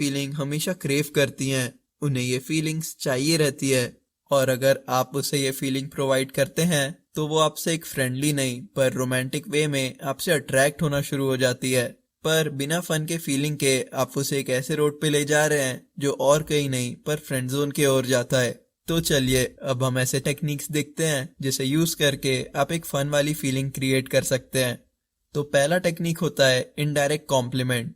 Feeling हमेशा crave करती हैं, उन्हें ये फीलिंग्स चाहिए रहती है। और अगर आप उसे ये फीलिंग प्रोवाइड करते हैं तो वो आपसे एक फ्रेंडली नहीं पर रोमांटिक वे में आपसे अट्रैक्ट होना शुरू हो जाती है। पर बिना फन के फीलिंग के आप उसे एक ऐसे रोड पे ले जा रहे हैं जो और कहीं नहीं पर फ्रेंड जोन की ओर जाता है। तो चलिए अब हम ऐसे टेक्निक्स देखते हैं जिसे यूज करके आप एक फन वाली फीलिंग क्रिएट कर सकते हैं। तो पहला टेक्निक होता है इनडायरेक्ट कॉम्प्लीमेंट।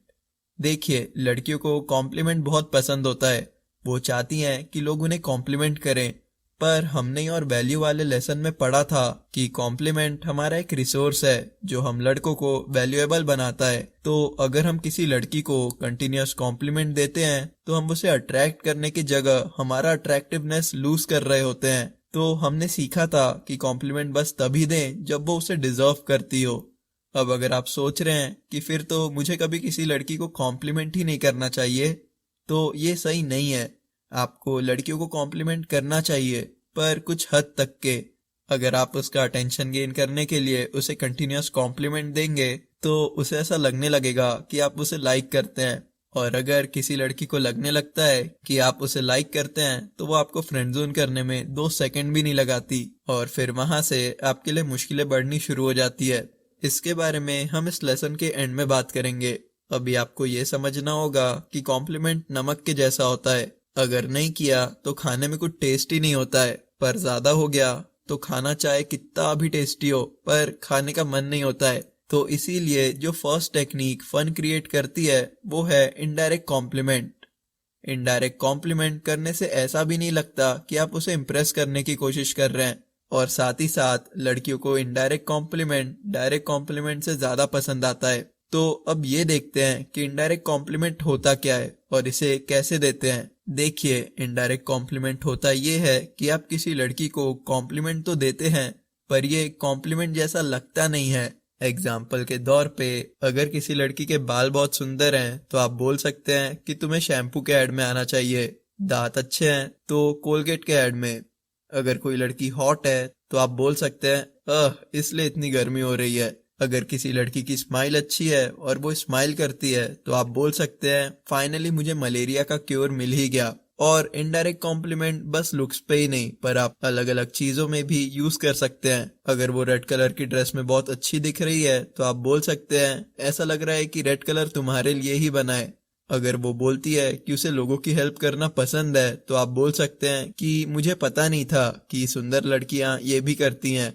देखिए, लड़कियों को कॉम्प्लीमेंट बहुत पसंद होता है। वो चाहती हैं कि लोग उन्हें कॉम्प्लीमेंट करें। पर हमने और वैल्यू वाले लेसन में पढ़ा था कि कॉम्प्लीमेंट हमारा एक रिसोर्स है जो हम लड़कों को वैल्यूएबल बनाता है। तो अगर हम किसी लड़की को कंटिन्यूअस कॉम्प्लीमेंट देते हैं तो हम उसे अट्रैक्ट करने की जगह हमारा अट्रैक्टिवनेस लूज कर रहे होते हैं। तो हमने सीखा था कि कॉम्प्लीमेंट बस तभी दें जब वो उसे डिजर्व करती हो। अब अगर आप सोच रहे हैं कि फिर तो मुझे कभी किसी लड़की को कॉम्प्लीमेंट ही नहीं करना चाहिए, तो ये सही नहीं है। आपको लड़कियों को कॉम्प्लीमेंट करना चाहिए, पर कुछ हद तक के। अगर आप उसका अटेंशन गेन करने के लिए उसे कंटिन्यूअस कॉम्प्लीमेंट देंगे तो उसे ऐसा लगने लगेगा कि आप उसे लाइक करते हैं। और अगर किसी लड़की को लगने लगता है कि आप उसे लाइक करते हैं तो वो आपको फ्रेंड जोन करने में 2 सेकंड भी नहीं लगाती और फिर वहां से आपके लिए मुश्किलें बढ़नी शुरू हो जाती है। इसके बारे में हम इस लेसन के एंड में बात करेंगे। अभी आपको ये समझना होगा कि कॉम्प्लीमेंट नमक के जैसा होता है। अगर नहीं किया तो खाने में कुछ टेस्ट ही नहीं होता है, पर ज्यादा हो गया तो खाना चाहे कितना भी टेस्टी हो पर खाने का मन नहीं होता है। तो इसीलिए जो फर्स्ट टेक्निक फन क्रिएट करती है वो है इनडायरेक्ट कॉम्प्लीमेंट। इनडायरेक्ट कॉम्प्लीमेंट करने से ऐसा भी नहीं लगता कि आप उसे इम्प्रेस करने की कोशिश कर रहे हैं। और साथ ही साथ लड़कियों को इनडायरेक्ट कॉम्प्लीमेंट डायरेक्ट कॉम्प्लीमेंट से ज्यादा पसंद आता है। तो अब ये देखते हैं कि इनडायरेक्ट कॉम्प्लीमेंट होता क्या है और इसे कैसे देते हैं। देखिए, इनडायरेक्ट कॉम्प्लीमेंट होता ये है कि आप किसी लड़की को कॉम्प्लीमेंट तो देते हैं पर ये कॉम्प्लीमेंट जैसा लगता नहीं है। एग्जाम्पल के तौर पे, अगर किसी लड़की के बाल बहुत सुंदर हैं तो आप बोल सकते हैं कि तुम्हें शैम्पू के ऐड में आना चाहिए। दांत अच्छे हैं तो कोलगेट के ऐड में। अगर कोई लड़की हॉट है तो आप बोल सकते हैं इसलिए इतनी गर्मी हो रही है। अगर किसी लड़की की स्माइल अच्छी है और वो स्माइल करती है तो आप बोल सकते हैं फाइनली मुझे मलेरिया का क्योर मिल ही गया। और इनडायरेक्ट कॉम्प्लीमेंट बस लुक्स पे ही नहीं पर आप अलग अलग चीजों में भी यूज कर सकते हैं। अगर वो रेड कलर की ड्रेस में बहुत अच्छी दिख रही है तो आप बोल सकते हैं ऐसा लग रहा है कि रेड कलर तुम्हारे लिए ही बना है। अगर वो बोलती है कि उसे लोगों की हेल्प करना पसंद है तो आप बोल सकते हैं कि मुझे पता नहीं था कि सुंदर लड़कियां ये भी करती हैं।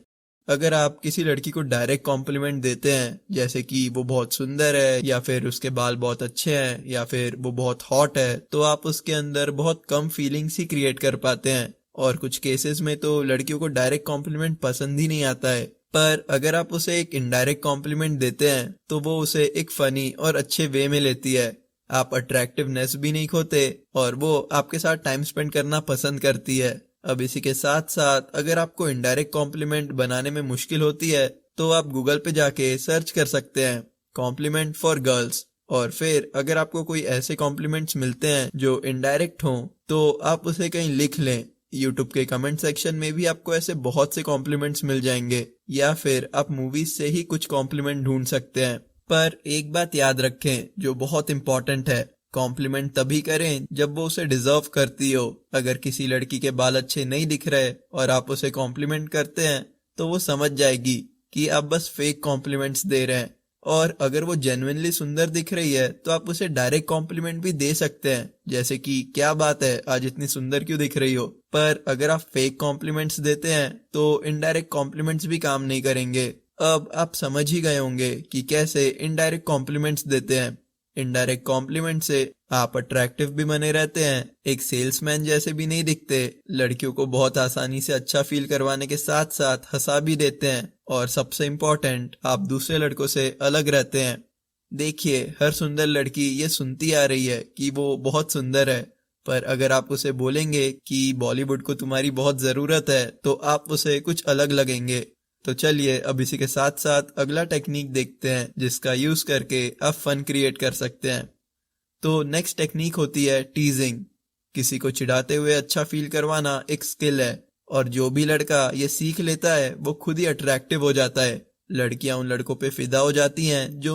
अगर आप किसी लड़की को डायरेक्ट कॉम्प्लीमेंट देते हैं जैसे कि वो बहुत सुंदर है या फिर उसके बाल बहुत अच्छे हैं या फिर वो बहुत हॉट है तो आप उसके अंदर बहुत कम फीलिंग्स ही क्रिएट कर पाते हैं। और कुछ केसेस में तो लड़कियों को डायरेक्ट कॉम्प्लीमेंट पसंद ही नहीं आता है। पर अगर आप उसे एक इनडायरेक्ट कॉम्प्लीमेंट देते हैं तो वो उसे एक फनी और अच्छे वे में लेती है। आप अट्रैक्टिवनेस भी नहीं खोते और वो आपके साथ टाइम स्पेंड करना पसंद करती है। अब इसी के साथ साथ अगर आपको इनडायरेक्ट कॉम्प्लीमेंट बनाने में मुश्किल होती है तो आप गूगल पे जाके सर्च कर सकते हैं कॉम्प्लीमेंट फॉर गर्ल्स। और फिर अगर आपको कोई ऐसे कॉम्प्लीमेंट्स मिलते हैं जो इनडायरेक्ट हों तो आप उसे कहीं लिख लें। यूट्यूब के कमेंट सेक्शन में भी आपको ऐसे बहुत से कॉम्प्लीमेंट्स मिल जाएंगे या फिर आप मूवीज से ही कुछ कॉम्प्लीमेंट ढूंढ सकते हैं। पर एक बात याद रखें जो बहुत इंपॉर्टेंट है, कॉम्प्लीमेंट तभी करें जब वो उसे डिजर्व करती हो। अगर किसी लड़की के बाल अच्छे नहीं दिख रहे और आप उसे कॉम्प्लीमेंट करते हैं तो वो समझ जाएगी कि आप बस फेक कॉम्प्लीमेंट्स दे रहे हैं। और अगर वो जेन्युइनली सुंदर दिख रही है तो आप उसे डायरेक्ट कॉम्प्लीमेंट भी दे सकते हैं जैसे कि क्या बात है आज इतनी सुंदर क्यों दिख रही हो। पर अगर आप फेक कॉम्प्लीमेंट्स देते हैं तो इनडायरेक्ट कॉम्प्लीमेंट्स भी काम नहीं करेंगे। अब आप समझ ही गए होंगे कि कैसे इनडायरेक्ट कॉम्प्लीमेंट्स देते हैं। इनडायरेक्ट कॉम्प्लीमेंट से आप अट्रैक्टिव भी बने रहते हैं, एक सेल्समैन जैसे भी नहीं दिखते, लड़कियों को बहुत आसानी से अच्छा फील करवाने के साथ साथ हंसा भी देते हैं और सबसे इम्पोर्टेंट आप दूसरे लड़कों से अलग रहते हैं। देखिए, हर सुंदर लड़की ये सुनती आ रही है कि वो बहुत सुंदर है। पर अगर आप उसे बोलेंगे कि बॉलीवुड को तुम्हारी बहुत जरूरत है तो आप उसे कुछ अलग लगेंगे। तो चलिए अब इसी के साथ साथ अगला टेक्निक देखते हैं जिसका यूज करके आप फन क्रिएट कर सकते हैं। तो नेक्स्ट टेक्निक होती है टीजिंग। किसी को चिढ़ाते हुए अच्छा फील करवाना एक स्किल है और जो भी लड़का ये सीख लेता है वो खुद ही अट्रैक्टिव हो जाता है। लड़कियां उन लड़कों पे फिदा हो जाती हैं जो